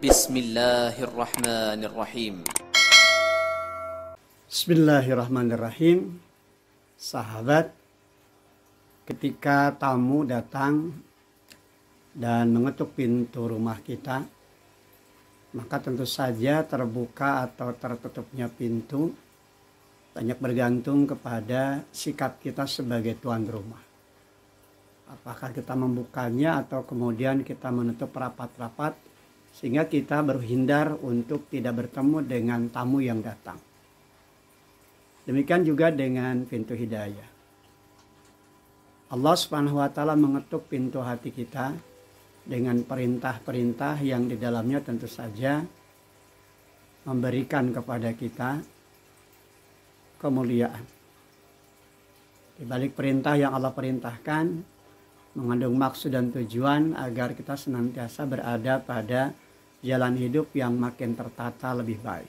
Bismillahirrahmanirrahim. Bismillahirrahmanirrahim. Sahabat, ketika tamu datang dan mengetuk pintu rumah kita, maka tentu saja terbuka atau tertutupnya pintu banyak bergantung kepada sikap kita sebagai tuan rumah. Apakah kita membukanya atau kemudian kita menutup rapat-rapat sehingga kita berhindar untuk tidak bertemu dengan tamu yang datang. Demikian juga dengan pintu hidayah. Allah Subhanahu wa taala mengetuk pintu hati kita dengan perintah-perintah yang di dalamnya tentu saja memberikan kepada kita kemuliaan. Di balik perintah yang Allah perintahkan mengandung maksud dan tujuan agar kita senantiasa berada pada jalan hidup yang makin tertata lebih baik.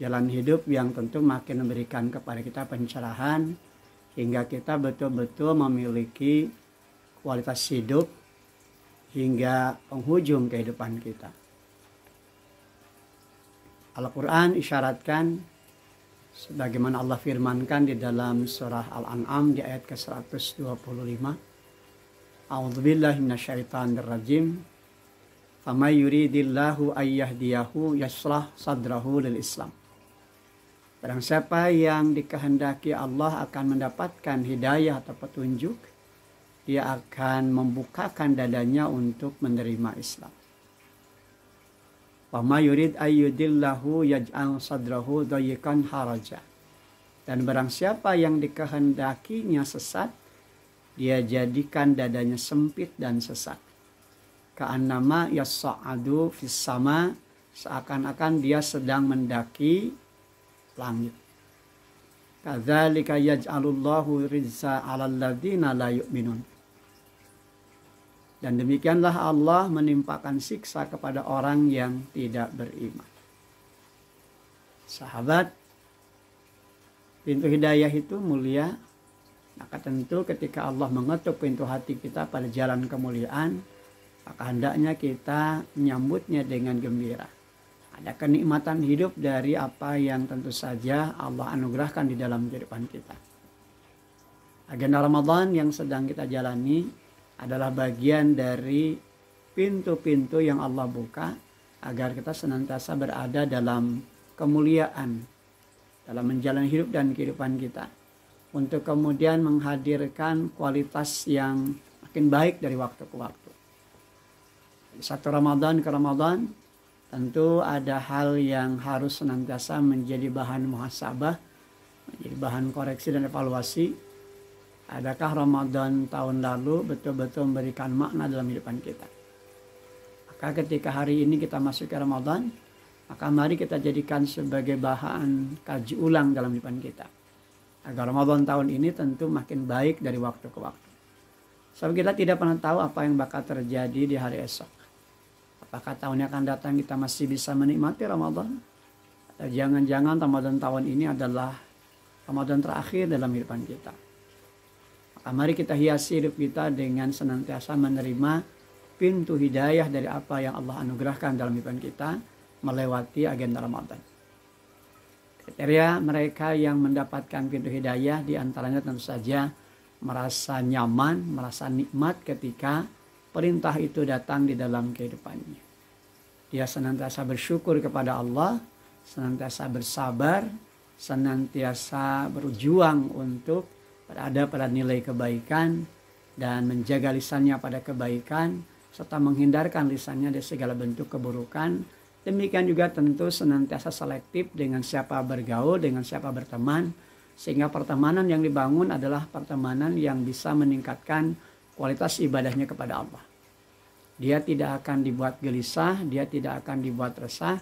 Jalan hidup yang tentu makin memberikan kepada kita pencerahan hingga kita betul-betul memiliki kualitas hidup hingga penghujung kehidupan kita. Al-Quran isyaratkan sebagaimana Allah firmankan di dalam surah Al-An'am di ayat ke-125. A'udzubillahi minasyaitonirrajim. Famay yuridillahu ayyahdiyahu yashrah sadrahu lil Islam. Barang siapa yang dikehendaki Allah akan mendapatkan hidayah atau petunjuk, dia akan membukakan dadanya untuk menerima Islam. Wa may yurid ayyudillahu yaj'al sadrahu dayiqan haraja. Dan barang siapa yang dikehendakinya sesat, dia jadikan dadanya sempit dan sesat. Ka'annama yas'adu fis sama, seakan-akan dia sedang mendaki langit. Kadzalika yaj'alullahu rizqa 'alal ladzina la yu'minun. Dan demikianlah Allah menimpakan siksa kepada orang yang tidak beriman. Sahabat, pintu hidayah itu mulia. Maka tentu ketika Allah mengetuk pintu hati kita pada jalan kemuliaan, maka hendaknya kita menyambutnya dengan gembira. Ada kenikmatan hidup dari apa yang tentu saja Allah anugerahkan di dalam kehidupan kita. Agenda Ramadan yang sedang kita jalani adalah bagian dari pintu-pintu yang Allah buka agar kita senantiasa berada dalam kemuliaan dalam menjalani hidup dan kehidupan kita, untuk kemudian menghadirkan kualitas yang makin baik dari waktu ke waktu. Satu Ramadan ke Ramadan tentu ada hal yang harus senantiasa menjadi bahan muhasabah, menjadi bahan koreksi dan evaluasi. Adakah Ramadan tahun lalu betul-betul memberikan makna dalam kehidupan kita? Maka ketika hari ini kita masuk ke Ramadan, maka mari kita jadikan sebagai bahan kaji ulang dalam kehidupan kita, agar Ramadan tahun ini tentu makin baik dari waktu ke waktu. Sebab kita tidak pernah tahu apa yang bakal terjadi di hari esok. Apakah tahun yang akan datang kita masih bisa menikmati Ramadan? Atau jangan-jangan Ramadan tahun ini adalah Ramadan terakhir dalam kehidupan kita? Mari kita hiasi hidup kita dengan senantiasa menerima pintu hidayah dari apa yang Allah anugerahkan dalam kehidupan kita melewati agenda Ramadan. Kriteria mereka yang mendapatkan pintu hidayah diantaranya tentu saja merasa nyaman, merasa nikmat ketika perintah itu datang di dalam kehidupannya. Dia senantiasa bersyukur kepada Allah, senantiasa bersabar, senantiasa berjuang untuk berada pada nilai kebaikan dan menjaga lisannya pada kebaikan serta menghindarkan lisannya dari segala bentuk keburukan. Demikian juga tentu senantiasa selektif dengan siapa bergaul, dengan siapa berteman, sehingga pertemanan yang dibangun adalah pertemanan yang bisa meningkatkan kualitas ibadahnya kepada Allah. Dia tidak akan dibuat gelisah, dia tidak akan dibuat resah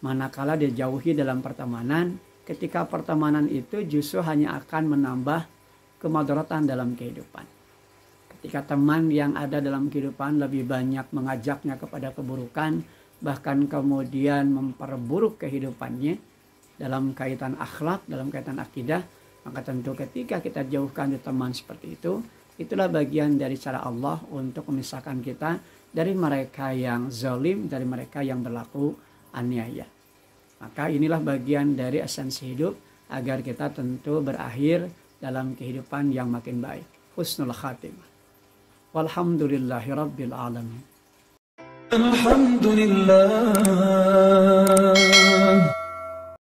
manakala dia jauhi dalam pertemanan, ketika pertemanan itu justru hanya akan menambah kemadaratan dalam kehidupan. Ketika teman yang ada dalam kehidupan lebih banyak mengajaknya kepada keburukan, bahkan kemudian memperburuk kehidupannya dalam kaitan akhlak, dalam kaitan akidah, maka tentu ketika kita jauhkan di teman seperti itu, itulah bagian dari cara Allah untuk memisahkan kita dari mereka yang zalim, dari mereka yang berlaku aniaya. Maka inilah bagian dari esensi hidup agar kita tentu berakhir dalam kehidupan yang makin baik. Husnul khatimah. Walhamdulillahi rabbil alamin. Alhamdulillah.